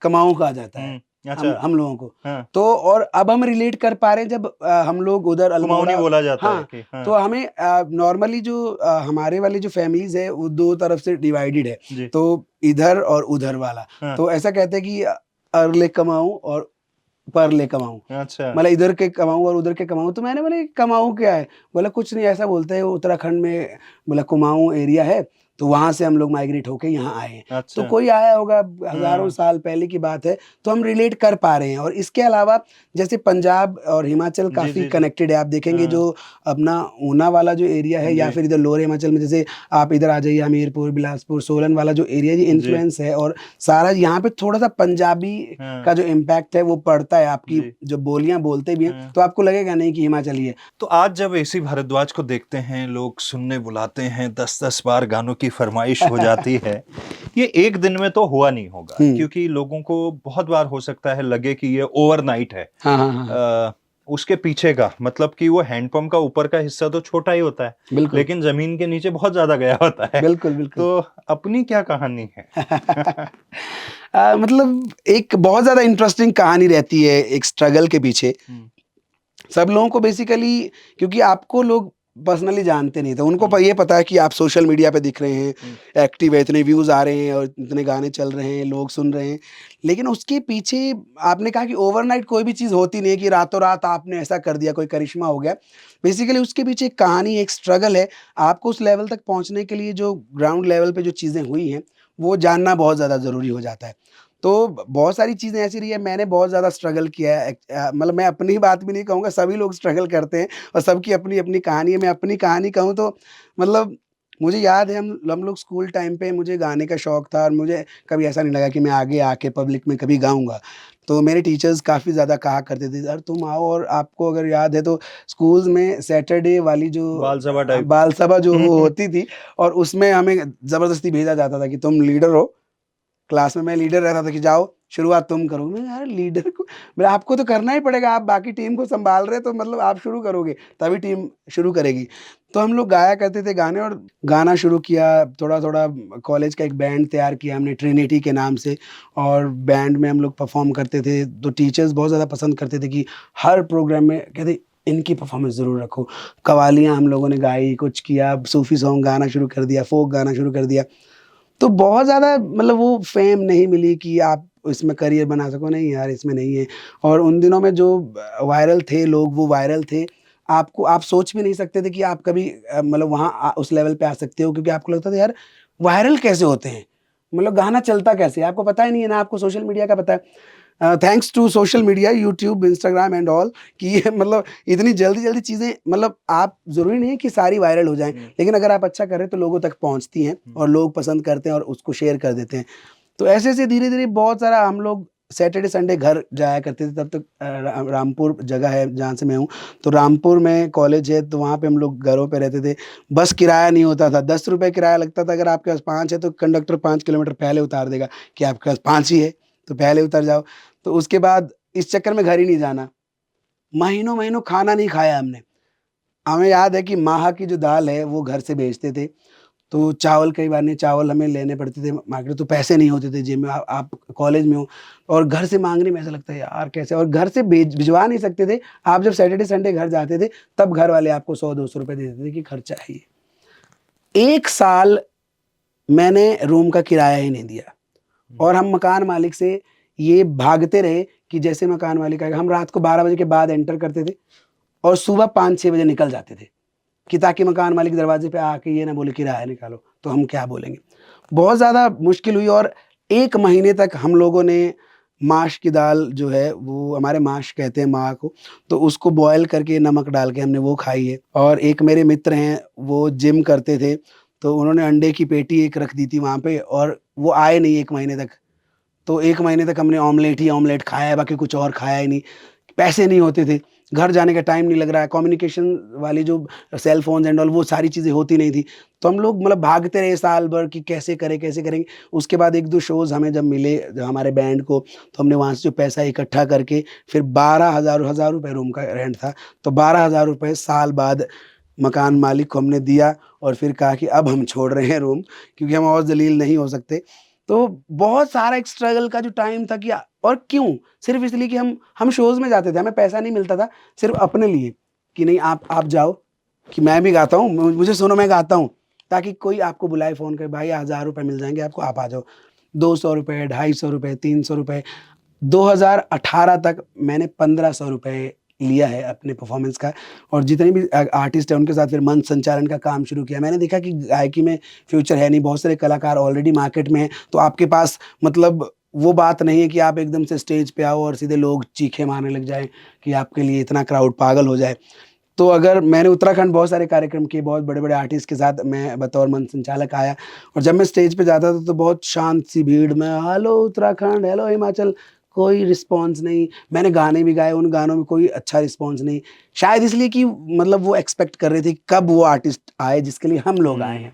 कमाऊं कहा जाता है अच्छा। हम लोगों को तो और अब हम रिलेट कर पा रहे हैं जब हम लोग उधर कुमाऊनी बोला जाता है कि, तो हमें नॉर्मली जो हमारे वाली जो फैमिलीज है वो दो तरफ से डिवाइडेड है तो इधर और उधर वाला तो ऐसा कहते हैं कि अर्ले कमाऊं और परले कमाऊं, अच्छा। मतलब इधर के कमाऊं और उधर के कमाऊं। तो मैंने बोले कमाऊं क्या है? बोला कुछ नहीं, ऐसा बोलते हैं उत्तराखंड में, बोला कुमाऊं एरिया है, तो वहां से हम लोग माइग्रेट होके यहाँ आए हैं। तो अच्छा। कोई आया होगा, हजारों हाँ। साल पहले की बात है, तो हम रिलेट कर पा रहे हैं। और इसके अलावा जैसे पंजाब और हिमाचल जी, काफी जी, जी। कनेक्टेड है। आप देखेंगे हाँ। जो अपना ऊना वाला जो एरिया है, या जी। फिर इधर लोअर हिमाचल में, जैसे आप इधर आ जाइए हमीरपुर, बिलासपुर, सोलन वाला जो एरिया, ये जी। इन्फ्लुएंस है। और सारा यहाँ पे थोड़ा सा पंजाबी हाँ। का जो इम्पैक्ट है वो पड़ता है। आपकी जी। जो बोलियां बोलते भी हैं, हाँ। तो आपको लगेगा नहीं कि हिमाचली है। तो आज जब एसी भारद्वाज को देखते हैं, लोग सुनने बुलाते हैं, 10-10 बार गानों की फरमाइश हो जाती है। ये एक दिन में तो हुआ नहीं होगा, क्योंकि लोगों को बहुत बार हो सकता है लगे कि ये ओवरनाइट है। हाँ, हाँ, हाँ। उसके पीछे का मतलब कि वो हैंडपंप का ऊपर का हिस्सा तो छोटा ही होता है, बिल्कुल। लेकिन जमीन के नीचे बहुत ज्यादा गया होता है। बिल्कुल, बिल्कुल। तो अपनी क्या कहानी है? मतलब एक बहुत ज़्यादा इंटरेस्टिंग कहानी रहती है एक स्ट्रगल के पीछे। सब लोगों को बेसिकली, क्योंकि आपको लोग पर्सनली जानते नहीं, तो उनको ये पता है कि आप सोशल मीडिया पे दिख रहे हैं, एक्टिव है, इतने व्यूज़ आ रहे हैं और इतने गाने चल रहे हैं, लोग सुन रहे हैं। लेकिन उसके पीछे आपने कहा कि ओवरनाइट कोई भी चीज़ होती नहीं है कि रातों रात आपने ऐसा कर दिया, कोई करिश्मा हो गया। बेसिकली उसके पीछे एक कहानी, एक स्ट्रगल है। आपको उस लेवल तक पहुँचने के लिए जो ग्राउंड लेवल पे जो चीज़ें हुई हैं, वो जानना बहुत ज़्यादा ज़रूरी हो जाता है। तो बहुत सारी चीज़ें ऐसी रही है, मैंने बहुत ज़्यादा स्ट्रगल किया है। मतलब मैं अपनी बात भी नहीं कहूँगा, सभी लोग स्ट्रगल करते हैं और सबकी अपनी-अपनी कहानी है। मैं अपनी कहानी कहूँ तो मतलब मुझे याद है, हम लोग स्कूल टाइम पे, मुझे गाने का शौक था और मुझे कभी ऐसा नहीं लगा कि मैं आगे आके पब्लिक में कभी गाऊँगा। तो मेरे टीचर्स काफ़ी ज़्यादा कहा करते थे, "यार तुम आओ।" और आपको अगर याद है तो स्कूल्स में सैटरडे वाली जो बाल सभा टाइप। बाल सभा जो वो होती थी, और उसमें हमें ज़बरदस्ती भेजा जाता था कि तुम लीडर हो। क्लास में मैं लीडर रहता था कि जाओ शुरुआत तुम करो। मैं यार लीडर को, मैं आपको तो करना ही पड़ेगा, आप बाकी टीम को सँभाल रहे हैं, तो मतलब आप शुरू करोगे तभी टीम शुरू करेगी। तो हम लोग गाया करते थे गाने, और गाना शुरू किया, थोड़ा-थोड़ा कॉलेज का एक बैंड तैयार किया हमने ट्रिनिटी के नाम से, और बैंड में हम लोग परफ़ॉर्म करते थे। तो टीचर्स बहुत ज़्यादा पसंद करते थे कि हर प्रोग्राम में कहते इनकी परफ़ॉर्मेंस ज़रूर रखो। कव्वालियाँ हम लोगों ने गाई, कुछ किया, सूफ़ी सॉन्ग गाना शुरू कर दिया, फ़ोक गाना शुरू कर दिया। तो बहुत ज़्यादा मतलब वो फ़ेम नहीं मिली कि आप इसमें करियर बना सको, नहीं यार इसमें नहीं है। और उन दिनों में जो वायरल थे लोग, वो वायरल थे। आपको, आप सोच भी नहीं सकते थे कि आप कभी मतलब वहाँ उस लेवल पे आ सकते हो, क्योंकि आपको लगता था यार वायरल कैसे होते हैं? मतलब गाना चलता कैसे है? आपको पता ही नहीं है, ना आपको सोशल मीडिया का पता है। Thanks to social media, YouTube, Instagram and all, कि ये मतलब इतनी जल्दी-जल्दी चीज़ें, मतलब आप ज़रूरी नहीं है कि सारी वायरल हो जाएँ, लेकिन अगर आप अच्छा कर रहे हैं तो लोगों तक पहुँचती हैं और लोग पसंद करते हैं और उसको शेयर कर देते हैं। तो ऐसे-ऐसे धीरे-धीरे बहुत सारा हम लोग सैटरडे संडे घर जाया करते थे। तब तक रामपुर जगह है जहाँ से मैं हूँ, तो रामपुर में कॉलेज है, तो वहाँ पे हम लोग घरों पे रहते थे। बस किराया नहीं होता था, ₹10 किराया लगता था। अगर आपके पास 5 है तो कंडक्टर 5 किलोमीटर पहले उतार देगा कि आपके पास 5 ही है, तो पहले उतर जाओ। तो उसके बाद इस चक्कर में घर ही नहीं जाना। महीनों-महीनों खाना नहीं खाया हमने। हमें याद है कि माह की जो दाल है वो घर से भेजते थे, तो चावल कई बार नहीं, चावल हमें लेने पड़ते थे मार्केट, तो पैसे नहीं होते थे जेब में। आप कॉलेज में हो और घर से माँगने में ऐसा लगता है यार कैसे, और घर से भिजवा नहीं सकते थे। आप जब सैटरडे संडे घर जाते थे तब घर वाले आपको ₹100-200 दे देते थे कि खर्चा है ये। 1 साल मैंने रूम का किराया ही नहीं दिया, और हम मकान मालिक से ये भागते रहे कि जैसे मकान मालिक आएगा, हम रात को 12 बजे के बाद एंटर करते थे और सुबह 5-6 बजे निकल जाते थे, कि ताकि मकान मालिक दरवाजे पे आके ये ना बोले किराया निकालो, तो हम क्या बोलेंगे। बहुत ज़्यादा मुश्किल हुई, और 1 महीने तक हम लोगों ने माश की दाल जो है, वो हमारे माश कहते हैं माह को, तो उसको बॉयल करके नमक डाल के हमने वो खाई है। और एक मेरे मित्र हैं, वो जिम करते थे, तो उन्होंने अंडे की पेटी एक रख दी थी वहाँ पे, और वो आए नहीं 1 महीने तक। तो 1 महीने तक हमने ऑमलेट ही ऑमलेट खाया है, बाकी कुछ और खाया ही नहीं। पैसे नहीं होते थे, घर जाने का टाइम नहीं लग रहा है, कम्युनिकेशन वाली जो सेल फ़ोन्स एंड ऑल, वो सारी चीज़ें होती नहीं थी। तो हम लोग मतलब भागते रहे साल भर कि कैसे करें, कैसे करेंगे। उसके बाद 1-2 शोज़ हमें जब मिले हमारे बैंड को, तो हमने वहाँ से जो पैसा इकट्ठा करके फिर ₹12,000 रूम का रेंट था, तो ₹12,000 साल बाद मकान मालिक को हमने दिया, और फिर कहा कि अब हम छोड़ रहे हैं रूम, क्योंकि हम और ज़लील नहीं हो सकते। तो बहुत सारा एक स्ट्रगल का जो टाइम था कि और क्यों? सिर्फ़ इसलिए कि हम शोज़ में जाते थे, हमें पैसा नहीं मिलता था, सिर्फ़ अपने लिए कि नहीं आप जाओ, कि मैं भी गाता हूँ, मुझे सुनो मैं गाता हूँ, ताकि कोई आपको बुलाए फ़ोन करे, भाई ₹1000 मिल जाएँगे आपको, आप आ जाओ। ₹200, ₹250, ₹300, 2018 तक मैंने 1500 रुपए लिया है अपने परफॉर्मेंस का, और जितने भी आर्टिस्ट हैं उनके साथ फिर मंच संचालन का काम शुरू किया। मैंने देखा कि गायकी में फ्यूचर है नहीं, बहुत सारे कलाकार ऑलरेडी मार्केट में हैं, तो आपके पास मतलब वो बात नहीं है कि आप एकदम से स्टेज पे आओ और सीधे लोग चीखें मारने लग जाएँ कि आपके लिए इतना क्राउड पागल हो जाए। तो अगर मैंने उत्तराखंड बहुत सारे कार्यक्रम किए, बहुत बड़े-बड़े आर्टिस्ट के साथ मैं बतौर मंच संचालक आया, और जब मैं स्टेज पे जाता था तो बहुत शांत सी भीड़ में हेलो उत्तराखंड, हेलो हिमाचल, कोई रिस्पॉन्स नहीं। मैंने गाने भी गाए, उन गानों में कोई अच्छा रिस्पॉन्स नहीं। शायद इसलिए कि मतलब वो एक्सपेक्ट कर रहे थे कि कब वो आर्टिस्ट आए जिसके लिए हम लोग आए हैं।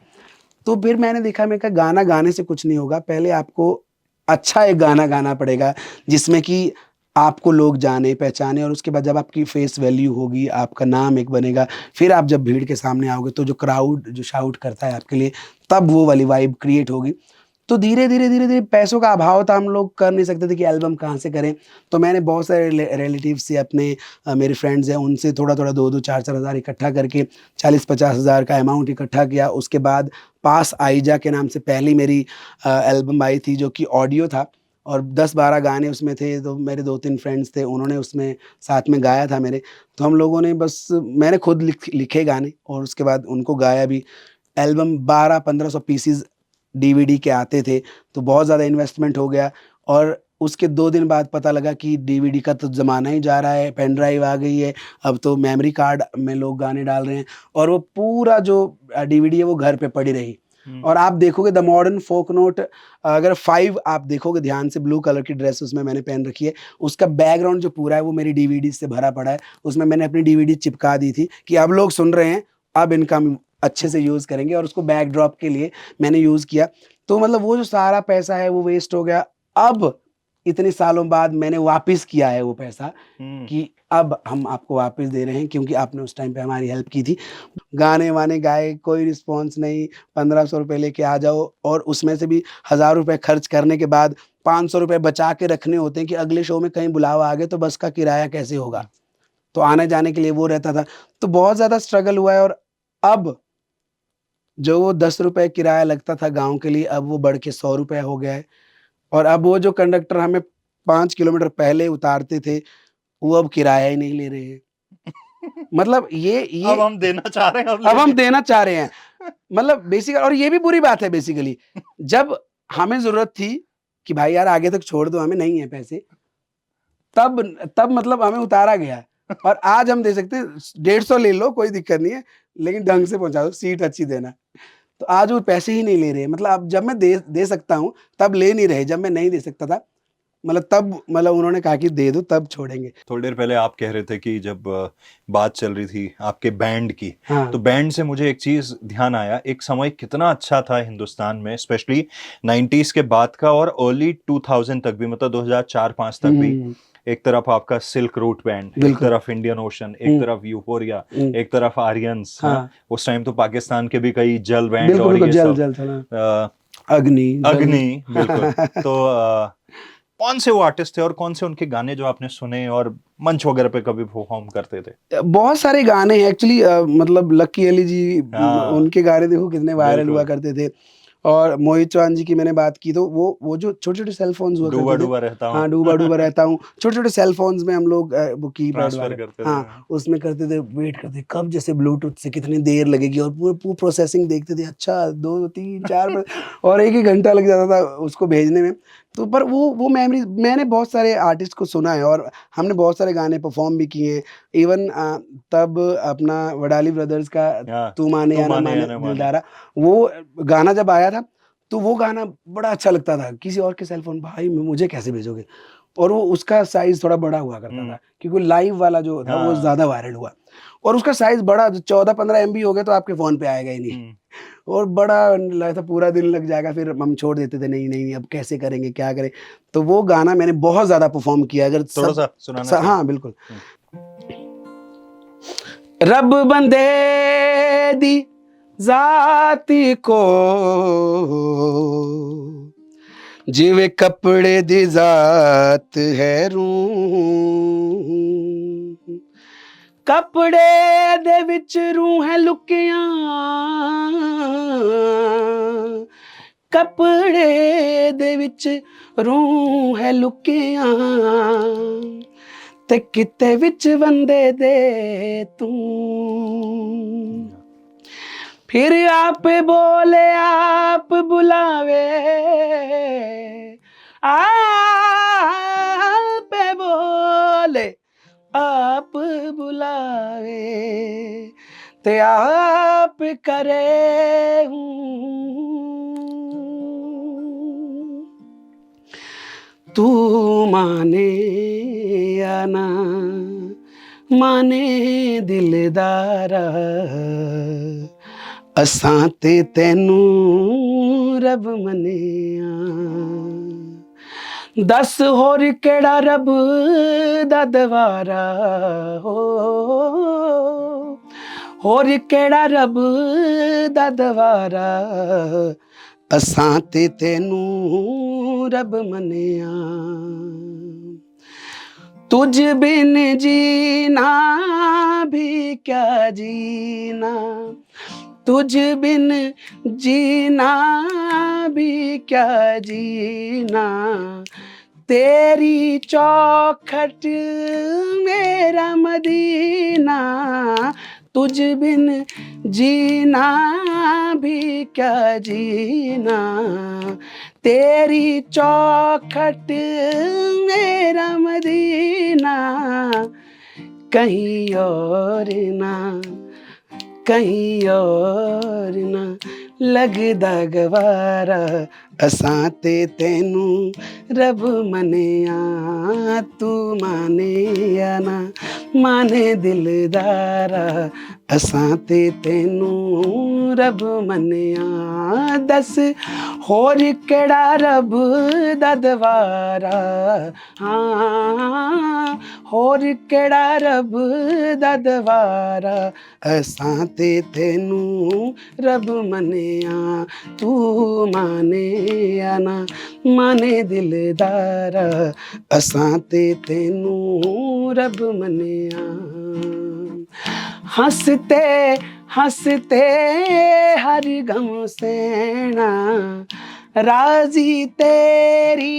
तो फिर मैंने देखा, मैं कहा गाना गाने से कुछ नहीं होगा, पहले आपको अच्छा एक गाना गाना पड़ेगा जिसमें कि आपको लोग जाने पहचाने, और उसके बाद जब आपकी फेस वैल्यू होगी, आपका नाम एक बनेगा, फिर आप जब भीड़ के सामने आओगे तो जो क्राउड जो शाउट करता है आपके लिए, तब वो वाली वाइब क्रिएट होगी। तो धीरे-धीरे पैसों का अभाव था, हम लोग कर नहीं सकते थे कि एल्बम कहाँ से करें। तो मैंने बहुत सारे रिलेटिव्स से, अपने मेरे फ्रेंड्स हैं उनसे थोड़ा-थोड़ा 2-2 4-4 हज़ार इकट्ठा करके 40-50 हज़ार का अमाउंट इकट्ठा किया। उसके बाद पास आइजा के नाम से पहली मेरी एल्बम आई थी जो कि ऑडियो था, और 10-12 गाने उसमें थे। तो मेरे 2-3 फ्रेंड्स थे, उन्होंने उसमें साथ में गाया था मेरे। तो हम लोगों ने बस, मैंने खुद लिखे गाने और उसके बाद उनको गाया भी। एल्बम 12-1500 पीसेज़ डीवीडी के आते थे, तो बहुत ज़्यादा इन्वेस्टमेंट हो गया। और उसके 2 दिन बाद पता लगा कि डीवीडी का तो ज़माना ही जा रहा है, पेन ड्राइव आ गई है, अब तो मेमोरी कार्ड में लोग गाने डाल रहे हैं, और वो पूरा जो डीवीडी है वो घर पे पड़ी रही। और आप देखोगे द मॉडर्न फोक नोट, अगर 5 आप देखोगे ध्यान से, ब्लू कलर की ड्रेस उसमें मैंने पहन रखी है, उसका बैकग्राउंड जो पूरा है वो मेरी डीवीडी से भरा पड़ा है। उसमें मैंने अपनी डीवीडी चिपका दी थी कि अब लोग सुन रहे हैं, अब इनका हम अच्छे से यूज़ करेंगे, और उसको बैकड्रॉप के लिए मैंने यूज़ किया। तो मतलब वो जो सारा पैसा है वो वेस्ट हो गया। अब इतने सालों बाद मैंने वापस किया है वो पैसा, कि अब हम आपको वापस दे रहे हैं क्योंकि आपने उस टाइम पे हमारी हेल्प की थी। गाने-वाने गाए, कोई रिस्पॉन्स नहीं, 1500 रुपए लेके आ जाओ, और उसमें से भी 1000 रुपए खर्च करने के बाद 500 रुपए बचा के रखने होते हैं कि अगले शो में कहीं बुलावा आ गया तो बस का किराया कैसे होगा? तो आने-जाने के लिए वो रहता था। तो बहुत ज़्यादा स्ट्रगल हुआ है, और अब जो वो 10 रुपए किराया लगता था गाँव के लिए, अब वो बढ़ के 100 रुपए हो गया है। और अब वो जो कंडक्टर हमें 5 किलोमीटर पहले उतारते थे, वो अब किराया ही नहीं ले रहे हैं। मतलब ये अब हम देना चाह रहे हैं, अब हम देना चाह रहे हैं। मतलब बेसिक, और ये भी बुरी बात है बेसिकली। जब हमें ज़रूरत थी कि भाई यार आगे तक छोड़ दो, हमें नहीं है पैसे, तब तब मतलब हमें उतारा गया है। और आज हम दे सकते हैं 150 ले लो, कोई दिक्कत नहीं है, लेकिन ढंग से पहुँचा दो, सीट अच्छी देना। तो आज वो पैसे ही नहीं ले रहे हैं। मतलब अब जब मैं दे सकता हूँ, तब ले नहीं रहे, जब मैं नहीं दे सकता था, मतलब तब मतलब उन्होंने कहा कि दे दो, तब छोड़ेंगे। थोड़ी देर पहले आप कह रहे थे कि जब बात चल रही थी आपके बैंड की, हाँ। तो बैंड से मुझे एक चीज ध्यान आया, एक समय कितना अच्छा था हिंदुस्तान में, स्पेशली 90s के बाद का और अर्ली 2000 तक भी, मतलब 2004-5 तक भी। हुँ, एक तरफ आपका सिल्क रूट बैंड, एक बिल्कुल। तरफ इंडियन ओशन, एक हुँ, तरफ यूफोरिया, हुँ। एक तरफ आर्यंस। हाँ, हाँ, उस टाइम तो पाकिस्तान के भी कई जल बैंड बिल्कुल, और बिल्कुल, ये जल सब। जल चला। अ, अग्नि, जल। अग्नि, बिल्कुल। तो कौन से वो आर्टिस्ट थे और कौन से उनके गाने जो आपने सुने और मंच वगैरह पे कभी परफॉर्म करते थे? बहुत सारे गाने हैं एक्चुअली, मतलब लकी अली जी, हाँ, उनके गाने देखो कितने वायरल हुआ बिल्कुल। करते थे। और मोहित चौहान जी की मैंने बात की, तो वो जो छोटे-छोटे सेल फ़ोन्स हुआ डूबा करते थे। डूबा रहता हूँ। हाँ, डूबा-डूबा रहता हूँ। छोटे-छोटे सेल फ़ोन्स में हम लोग वो कीपैड ट्रांसफर वाले, करते थे। हाँ, उसमें करते थे, वेट करते कब जैसे ब्लूटूथ से कितनी देर लगेगी, और पूरी प्रोसेसिंग देखते थे, अच्छा 2, 3, 4 और 1-1 घंटा लग जाता था उसको भेजने में। तो पर वो मेमोरीज़, मैंने बहुत सारे आर्टिस्ट को सुना है, और हमने बहुत सारे गाने परफ़ॉर्म भी किए हैं। इवन तब अपना वडाली ब्रदर्स का हाँ, तू माने तू या ना माने या माने ना माने। दिलदारा, वो गाना जब आया था, तो वो गाना बड़ा अच्छा लगता था। किसी और के सेल फ़ोन, भाई मुझे कैसे भेजोगे? और वो उसका साइज़ थोड़ा बड़ा हुआ करता हुँ, था, क्योंकि लाइव वाला जो था वो हाँ, ज़्यादा वायरल हुआ, और उसका साइज़ बड़ा, 14-15 एमबी हो गया तो आपके फ़ोन पे आएगा ही नहीं। हुँ, और बड़ा लगा था, पूरा दिन लग जाएगा, फिर हम छोड़ देते थे, नहीं, नहीं, नहीं, अब कैसे करेंगे, क्या करें? तो वो गाना मैंने बहुत ज़्यादा परफ़ॉर्म किया, अगर सब थोड़ा-सा सुनाना चाहें? हाँ, बिल्कुल। हुँ, रब बंदे दी ज़ाती को जिवें कपड़े दी ज़ात है रूह, कपड़े दे विच रूह है लुकियां, कपड़े दे विच रूह है लुकियां ते किते विच वंदे दे तू फिर आप बोले आप बुलावे आप बोले आप बुलावे ते आप करे तू माने या ना माने दिलदारा असां ते तैनू रब मनिया दस होर केड़ा रब दा दवारा हो होर केड़ा रब दा दवारा असां ते तैनू रब मनिया तुझ बिन जीना भी क्या जीना तुझ बिन जीना भी क्या जीना तेरी चौखट मेरा मदीना तुझ बिन जीना भी क्या जीना तेरी चौखट मेरा मदीना कहीं और ना कहीं और ना लगदा गवारा असां ते तैनू रब मनिया तू माने या ना माने दिलदारा असां ते तैनू रब मनिया दस होर केड़ा रब दा दवारा हाँ होर केड़ा रब दा दवारा असां ते तैनू रब मनिया तू माने या ना माने दिलदारा असां ते तैनू रब मनिया हंसते हंसते हर गम सेना राजी तेरी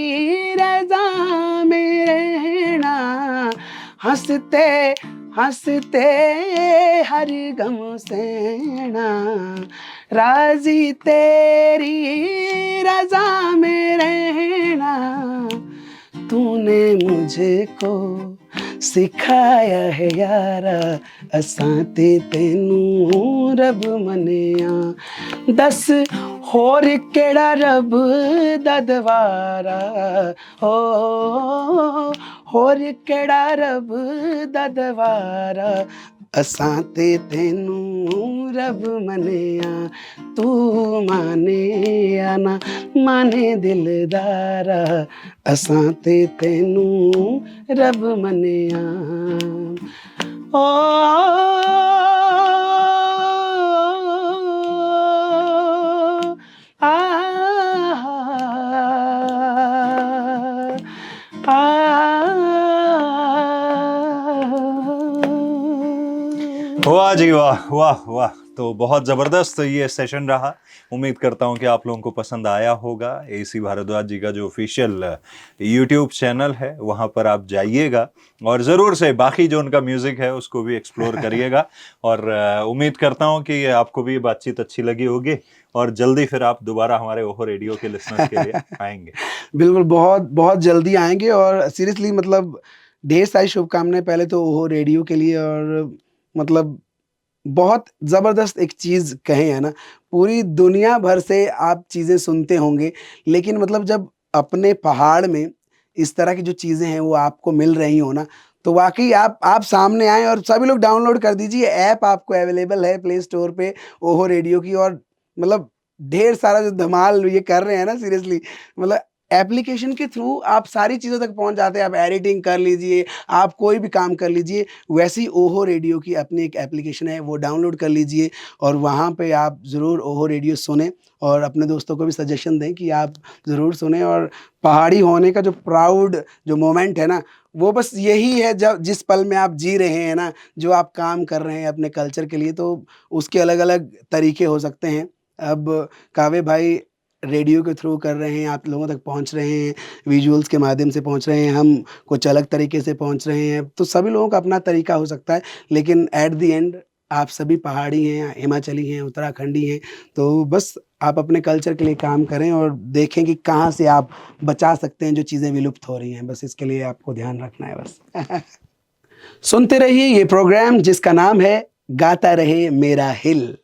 रजा में रहना हंसते हंसते हर गम सेना राजी तेरी रजा में रहना तूने मुझको सिखाया है यारा असां ते तैनू रब मनिया दस होर केड़ा रब दा दवारा हो होर केड़ा रब दा दवारा असां ते तैनू रब मनिया तू माने या ना माने दिलदारा असां ते तैनू रब मनिया ओ वाह जी वाह वाह वाह। तो बहुत ज़बरदस्त ये सेशन रहा। उम्मीद करता हूँ कि आप लोगों को पसंद आया होगा। AC भारद्वाज जी का जो ऑफिशियल YouTube चैनल है वहाँ पर आप जाइएगा और ज़रूर से बाकी जो उनका म्यूज़िक है उसको भी एक्सप्लोर करिएगा। और उम्मीद करता हूँ कि आपको भी बातचीत अच्छी लगी होगी और जल्दी फिर आप दोबारा हमारे ओहो रेडियो के लिसनर्स के लिए आएंगे। बिल्कुल बहुत बहुत जल्दी आएंगे और सीरियसली मतलब ढेर सारी शुभकामनाएं पहले तो ओहो रेडियो के लिए। और मतलब बहुत ज़बरदस्त एक चीज़ कहें है ना, पूरी दुनिया भर से आप चीज़ें सुनते होंगे लेकिन मतलब जब अपने पहाड़ में इस तरह की जो चीज़ें हैं वो आपको मिल रही हो ना, तो वाकई आप सामने आएँ और सभी लोग डाउनलोड कर दीजिए। ऐप आपको अवेलेबल है प्ले स्टोर पे ओहो रेडियो की। और मतलब ढेर सारा जो धमाल ये कर रहे हैं ना, सीरियसली मतलब एप्लीकेशन के थ्रू आप सारी चीज़ों तक पहुंच जाते हैं। आप एडिटिंग कर लीजिए, आप कोई भी काम कर लीजिए। वैसे ही ओहो रेडियो की अपनी एक एप्लीकेशन है, वो डाउनलोड कर लीजिए और वहाँ पे आप ज़रूर ओहो रेडियो सुनें और अपने दोस्तों को भी सजेशन दें कि आप ज़रूर सुनें। और पहाड़ी होने का जो प्राउड जो मोमेंट है ना, वो बस यही है जब जिस पल में आप जी रहे हैं ना, जो आप काम कर रहे हैं अपने कल्चर के लिए, तो उसके अलग अलग तरीके हो सकते हैं। अब कावे भाई रेडियो के थ्रू कर रहे हैं, आप लोगों तक पहुंच रहे हैं, विजुअल्स के माध्यम से पहुंच रहे हैं, हम कुछ अलग तरीके से पहुंच रहे हैं। तो सभी लोगों का अपना तरीका हो सकता है, लेकिन एट द एंड आप सभी पहाड़ी हैं, हिमाचली हैं, उत्तराखंडी हैं। तो बस आप अपने कल्चर के लिए काम करें और देखें कि कहाँ से आप बचा सकते हैं जो चीज़ें विलुप्त हो रही हैं। बस इसके लिए आपको ध्यान रखना है बस। सुनते रहिए ये प्रोग्राम जिसका नाम है गाता रहे मेरा हिल।